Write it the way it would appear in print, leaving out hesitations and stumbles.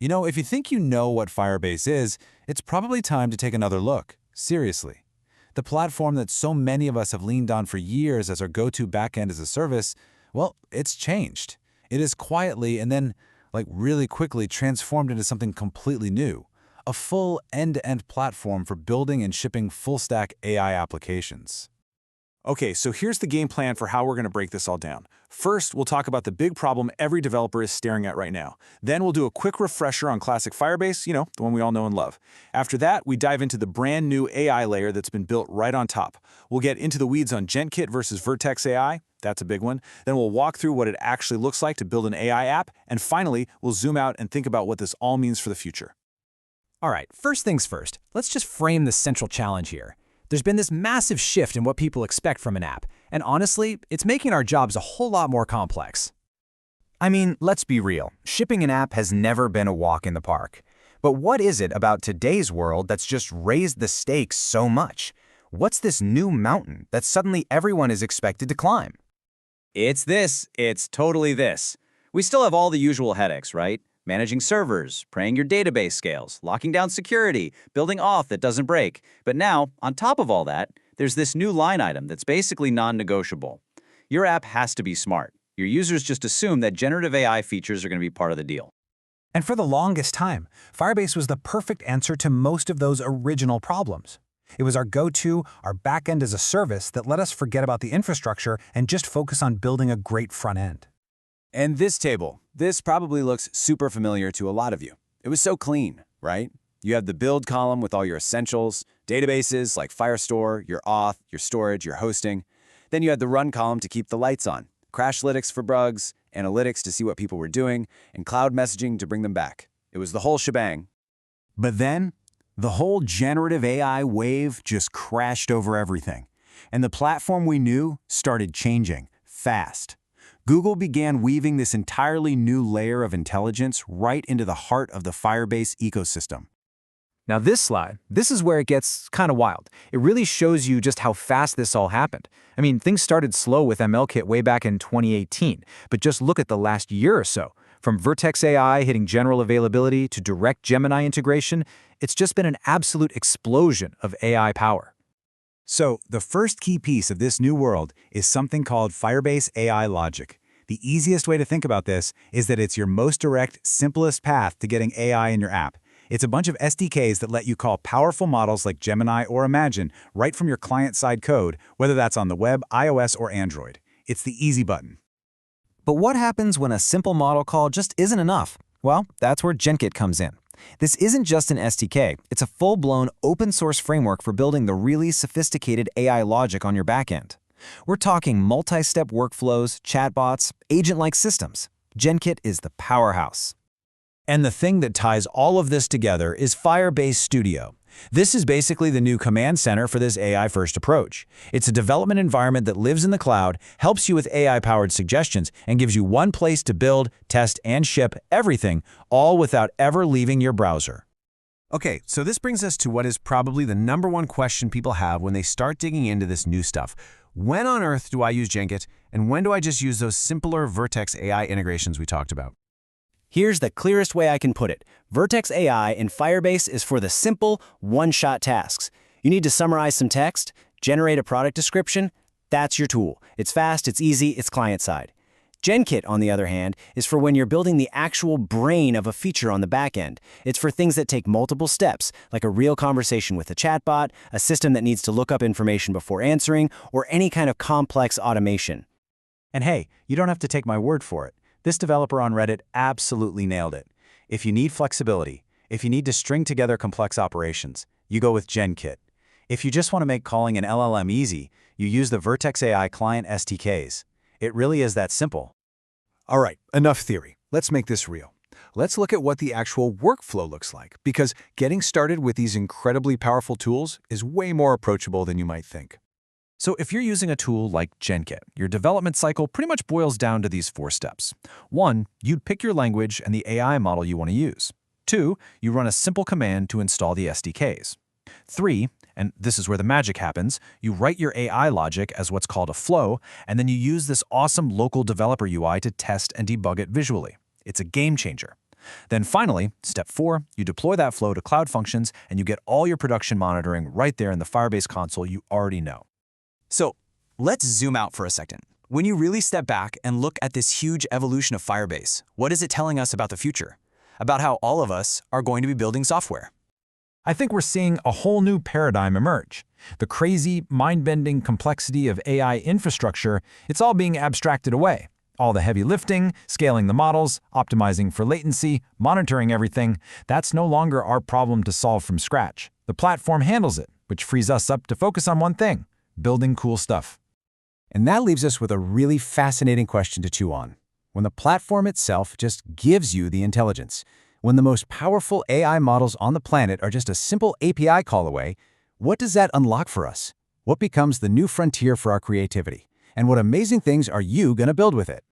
If you think you know what Firebase is, it's probably time to take another look. Seriously. The platform that so many of us have leaned on for years as our go-to backend as a service, well, it's changed. It is quietly and then, really quickly transformed into something completely new. A full end-to-end platform for building and shipping full-stack AI applications. Okay, so here's the game plan for how we're going to break this all down. First, we'll talk about the big problem every developer is staring at right now. Then we'll do a quick refresher on classic Firebase, the one we all know and love. After that, we dive into the brand new AI layer that's been built right on top. We'll get into the weeds on Genkit versus Vertex AI. That's a big one. Then we'll walk through what it actually looks like to build an AI app. And finally, we'll zoom out and think about what this all means for the future. All right, first things first, let's just frame the central challenge here. There's been this massive shift in what people expect from an app, and honestly, it's making our jobs a whole lot more complex. I mean, let's be real. Shipping an app has never been a walk in the park. But what is it about today's world that's just raised the stakes so much? What's this new mountain that suddenly everyone is expected to climb? It's this. It's totally this. We still have all the usual headaches, right? Managing servers, praying your database scales, locking down security, building auth that doesn't break. But now, on top of all that, there's this new line item that's basically non-negotiable. Your app has to be smart. Your users just assume that generative AI features are going to be part of the deal. And for the longest time, Firebase was the perfect answer to most of those original problems. It was our go-to, our backend as a service that let us forget about the infrastructure and just focus on building a great front end. And this probably looks super familiar to a lot of you. It was so clean, right? You have the build column with all your essentials, databases like Firestore, your auth, your storage, your hosting. Then you had the run column to keep the lights on, Crashlytics for bugs, analytics to see what people were doing, and cloud messaging to bring them back. It was the whole shebang. But then, the whole generative AI wave just crashed over everything. And the platform we knew started changing fast. Google began weaving this entirely new layer of intelligence right into the heart of the Firebase ecosystem. Now this is where it gets kind of wild. It really shows you just how fast this all happened. I mean, things started slow with MLKit way back in 2018, but just look at the last year or so. From Vertex AI hitting general availability to direct Gemini integration, it's just been an absolute explosion of AI power. So, the first key piece of this new world is something called Firebase AI Logic. The easiest way to think about this is that it's your most direct, simplest path to getting AI in your app. It's a bunch of SDKs that let you call powerful models like Gemini or Imagine right from your client-side code, whether that's on the web, iOS, or Android. It's the easy button. But what happens when a simple model call just isn't enough? Well, that's where Genkit comes in. This isn't just an SDK, it's a full-blown open-source framework for building the really sophisticated AI logic on your backend. We're talking multi-step workflows, chatbots, agent-like systems. Genkit is the powerhouse. And the thing that ties all of this together is Firebase Studio. This is basically the new command center for this AI-first approach. It's a development environment that lives in the cloud, helps you with AI-powered suggestions, and gives you one place to build, test, and ship everything, all without ever leaving your browser. Okay, so this brings us to what is probably the #1 question people have when they start digging into this new stuff. When on earth do I use Genkit, and when do I just use those simpler Vertex AI integrations we talked about? Here's the clearest way I can put it. Vertex AI in Firebase is for the simple, one-shot tasks. You need to summarize some text, generate a product description. That's your tool. It's fast, it's easy, it's client-side. Genkit, on the other hand, is for when you're building the actual brain of a feature on the back end. It's for things that take multiple steps, like a real conversation with a chatbot, a system that needs to look up information before answering, or any kind of complex automation. And hey, you don't have to take my word for it. This developer on Reddit absolutely nailed it. If you need flexibility, if you need to string together complex operations, you go with Genkit. If you just want to make calling an LLM easy, you use the Vertex AI client SDKs. It really is that simple. All right, enough theory. Let's make this real. Let's look at what the actual workflow looks like, because getting started with these incredibly powerful tools is way more approachable than you might think. So if you're using a tool like Genkit, your development cycle pretty much boils down to these 4 steps. 1, you'd pick your language and the AI model you want to use. 2, you run a simple command to install the SDKs. 3, and this is where the magic happens, you write your AI logic as what's called a flow, and then you use this awesome local developer UI to test and debug it visually. It's a game changer. Then finally, step 4, you deploy that flow to Cloud Functions and you get all your production monitoring right there in the Firebase console you already know. So let's zoom out for a second. When you really step back and look at this huge evolution of Firebase, what is it telling us about the future? About how all of us are going to be building software? I think we're seeing a whole new paradigm emerge. The crazy, mind-bending complexity of AI infrastructure, it's all being abstracted away. All the heavy lifting, scaling the models, optimizing for latency, monitoring everything, that's no longer our problem to solve from scratch. The platform handles it, which frees us up to focus on one thing: building cool stuff. And that leaves us with a really fascinating question to chew on. When the platform itself just gives you the intelligence, when the most powerful AI models on the planet are just a simple API call away, what does that unlock for us? What becomes the new frontier for our creativity? And what amazing things are you going to build with it?